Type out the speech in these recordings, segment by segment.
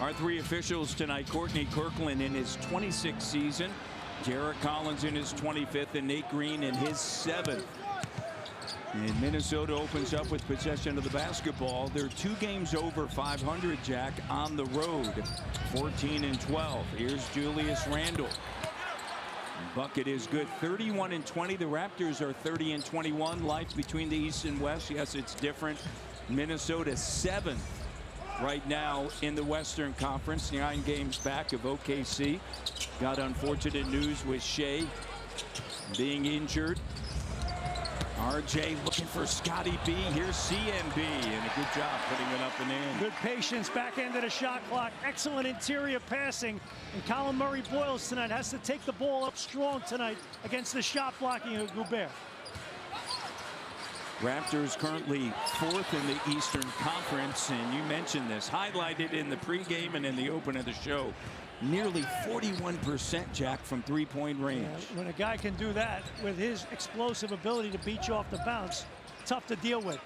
Our three officials tonight: Courtney Kirkland in his 26th season, Jarrett Collins in his 25th, and Nate Green in his 7th. And Minnesota opens up with possession of the basketball. They're 2 games over 500, Jack, on the road, 14-12. Here's Julius Randle. Bucket is good, 31-20. The Raptors are 30-21. Life between the East and West, yes, it's different. Minnesota 7th right now in the Western Conference, 9 games back of OKC. Got unfortunate news with Shea being injured. RJ looking for Scotty B. Here's CMB, and a good job putting it up and in. Good patience, back end of the shot clock. Excellent interior passing. And Colin Murray-Boyles tonight has to take the ball up strong tonight against the shot blocking of Gobert. Raptors currently 4th in the Eastern Conference, and you mentioned this, highlighted in the pregame and in the open of the show. Nearly 41%, Jack, from three-point range. Yeah, when a guy can do that with his explosive ability to beat you off the bounce, tough to deal with.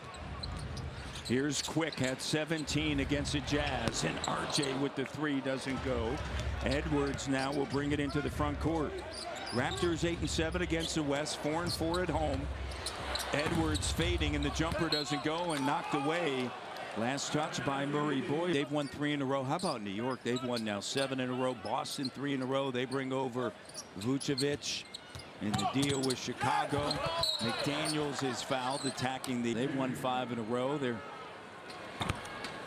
Here's Quick, had 17 against the Jazz, and RJ with the 3 doesn't go. Edwards now will bring it into the front court. Raptors 8-7 against the West, 4-4 at home. Edwards fading, and the jumper doesn't go, and knocked away. Last touch by Murray-Boyles. They've won 3 in a row. How about New York? They've won now 7 in a row. Boston 3 in a row. They bring over Vucevic in the deal with Chicago. McDaniels is fouled, attacking the. They've won 5 in a row. They're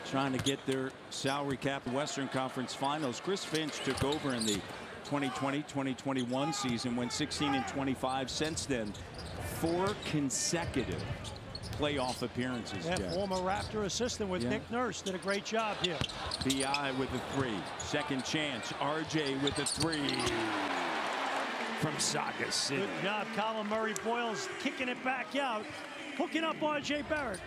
trying to get their salary cap Western Conference Finals. Chris Finch took over in the 2020-2021 season, went 16-25 since then. 4 consecutive playoff appearances. Yeah, former Raptor assistant with Nick Nurse did a great job here. BI with the 3. Second chance. RJ with the 3 from Saga City. Good job, Colin Murray-Boyles kicking it back out, hooking up RJ Barrett.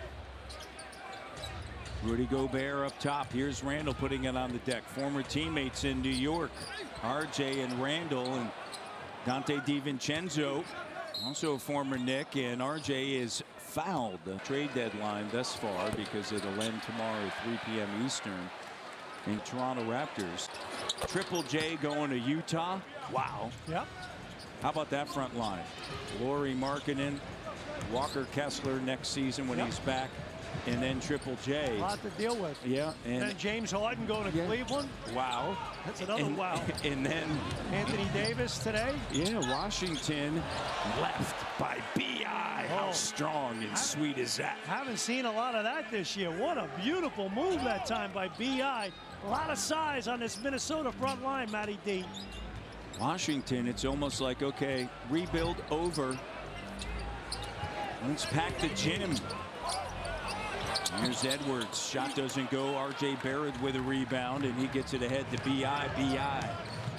Rudy Gobert up top. Here's Randle putting it on the deck. Former teammates in New York, RJ and Randle, and Dante DiVincenzo, also a former Knick, and RJ is fouled. The trade deadline thus far, because it'll end tomorrow at 3 p.m. Eastern. In Toronto Raptors. Triple J going to Utah. Wow. Yep. How about that front line? Lauri Markkanen, Walker Kessler next season when he's back, and then Triple J. A lot to deal with. Yeah. And then James Harden going to Cleveland. Wow. That's another wow. And then Anthony Davis today. Yeah, Washington left by BI. How strong and sweet is that? Haven't seen a lot of that this year. What a beautiful move that time by BI. A lot of size on this Minnesota front line, Matty D. Washington, it's almost like, okay, rebuild over. Let's pack the gym. Here's Edwards. Shot doesn't go. RJ Barrett with a rebound, and he gets it ahead to BI. BI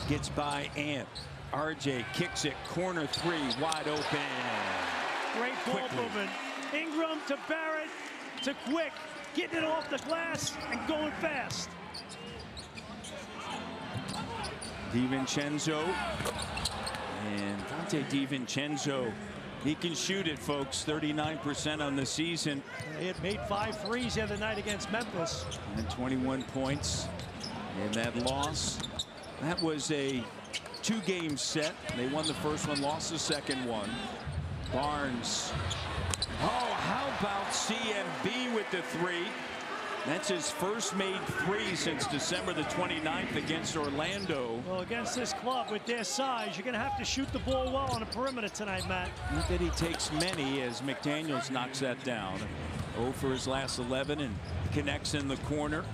gets by Ant. RJ kicks it. Corner 3 wide open. Great ball movement. Ingram to Barrett to Quick. Getting it off the glass and going fast. DiVincenzo. And Dante DiVincenzo. He can shoot it, folks. 39% on the season. He had made 5 threes the other night against Memphis. And 21 points in that loss. That was a 2-game set. They won the first one, lost the second one. Barnes. Oh, how about CMB with the 3? That's his first made 3 since December the 29th against Orlando. Well, against this club with their size, you're going to have to shoot the ball well on the perimeter tonight, Matt. Not that he takes many, as McDaniels knocks that down. 0 for his last 11 and connects in the corner.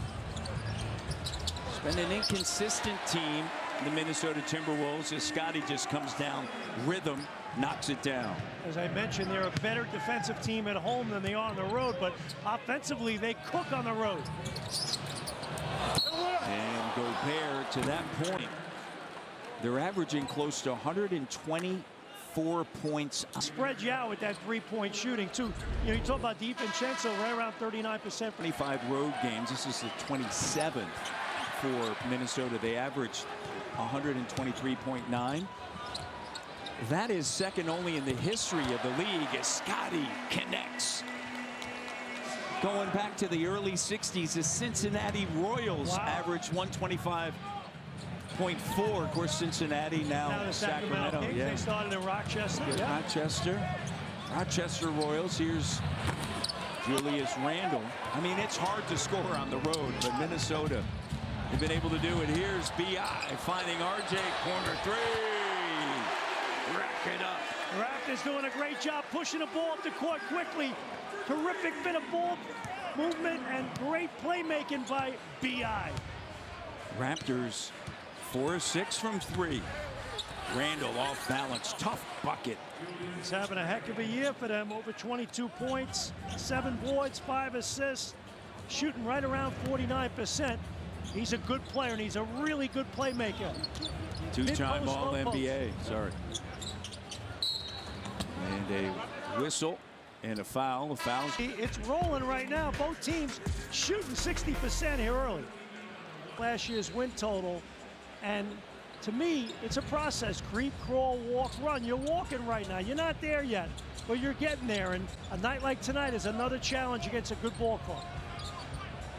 It's been an inconsistent team, the Minnesota Timberwolves, as Scotty just comes down, rhythm, knocks it down. As I mentioned, they're a better defensive team at home than they are on the road, but offensively they cook on the road. And Gobert, to that point, they're averaging close to 124 points. Spread you out with that 3-point shooting too. You know, you talk about DiVincenzo right around 39%. 25 road games. This is the 27th for Minnesota. They averaged 123.9. That is second only in the history of the league as Scotty connects. Going back to the early 60s, the Cincinnati Royals averaged 125.4. Of course, Cincinnati now the Sacramento. Kings, they started in Rochester. Rochester Royals. Here's Julius Randle. I mean, it's hard to score on the road, but Minnesota have been able to do it. Here's B.I. finding RJ, corner three. Rack it up. Raptors doing a great job pushing the ball up the court quickly. Terrific bit of ball movement and great playmaking by B.I. Raptors 4 of 6 from 3. Randle off balance. Tough bucket. He's having a heck of a year for them. Over 22 points, 7 boards, 5 assists, shooting right around 49%. He's a good player, and he's a really good playmaker. Two-time All-NBA. Sorry. And a whistle and a foul. It's rolling right now. Both teams shooting 60% here early. Last year's win total, and to me, it's a process. Creep, crawl, walk, run. You're walking right now. You're not there yet, but you're getting there. And a night like tonight is another challenge against a good ball club.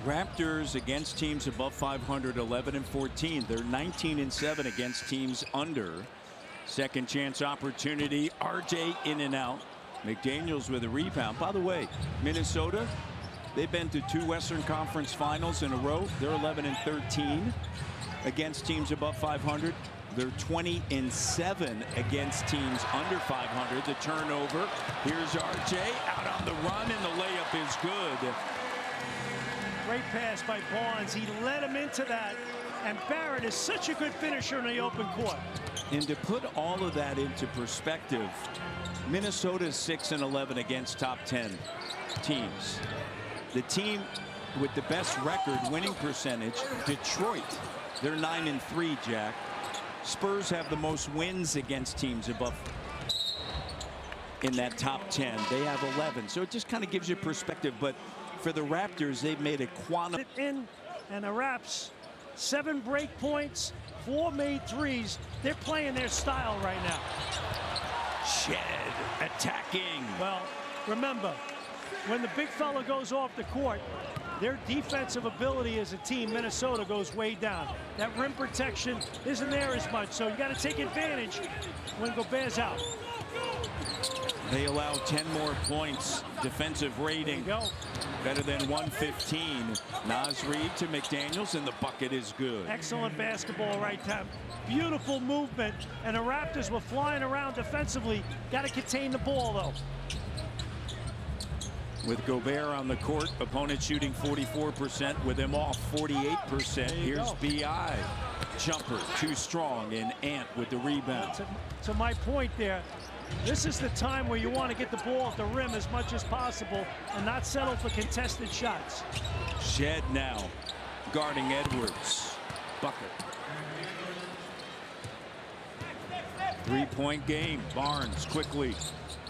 Raptors against teams above 500, 11 and 14. They're 19 and 7 against teams under. Second chance opportunity. RJ in and out. McDaniels with a rebound. By the way, Minnesota, they've been to 2 Western Conference Finals in a row. They're 11 and 13 against teams above 500. They're 20 and 7 against teams under 500. The turnover. Here's RJ out on the run, and the layup is good. Great pass by Barnes. He led him into that. And Barrett is such a good finisher in the open court. And to put all of that into perspective, Minnesota's 6 and 11 against top 10 teams. The team with the best record winning percentage, Detroit, they're 9 and 3, Jack. Spurs have the most wins against teams above in that top 10. They have 11. So it just kind of gives you perspective. But for the Raptors, they've made a quantum. And the Raps, 7 break points, 4 made threes. They're playing their style right now. Shed attacking. Well, remember, when the big fella goes off the court, their defensive ability as a team, Minnesota, goes way down. That rim protection isn't there as much, so you got to take advantage when Gobert's out. They allow 10 more points. Defensive rating better than 115. Naz Reid to McDaniels, and the bucket is good. Excellent basketball right time. Beautiful movement, and the Raptors were flying around defensively. Got to contain the ball, though. With Gobert on the court, opponent shooting 44%, with him off 48%. Here's B.I. Jumper, too strong, and Ant with the rebound. To my point there, this is the time where you want to get the ball at the rim as much as possible and not settle for contested shots. Shed now, guarding Edwards. Bucket. 3-point game. Barnes quickly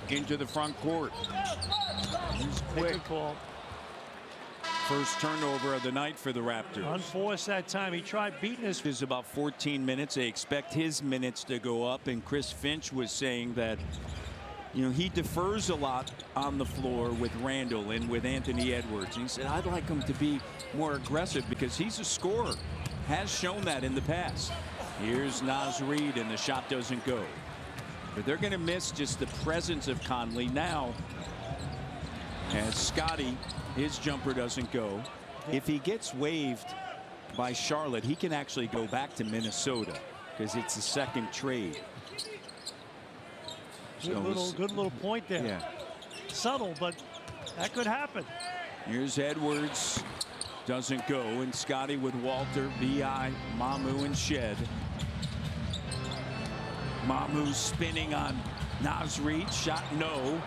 into the front court. He's quick. First turnover of the night for the Raptors. Unforced that time. He tried beating his. Is about 14 minutes. They expect his minutes to go up, and Chris Finch was saying that, you know, he defers a lot on the floor with Randle and with Anthony Edwards. And he said, I'd like him to be more aggressive because he's a scorer. Has shown that in the past. Here's Naz Reid, and the shot doesn't go. But they're going to miss just the presence of Conley now. As Scotty, his jumper doesn't go. If he gets waived by Charlotte, he can actually go back to Minnesota because it's the second trade. Good little point there. Yeah. Subtle, but that could happen. Here's Edwards. Doesn't go. And Scotty with Walter, B.I., Mamu, and Shed. Mamu spinning on Naz Reid. Shot no.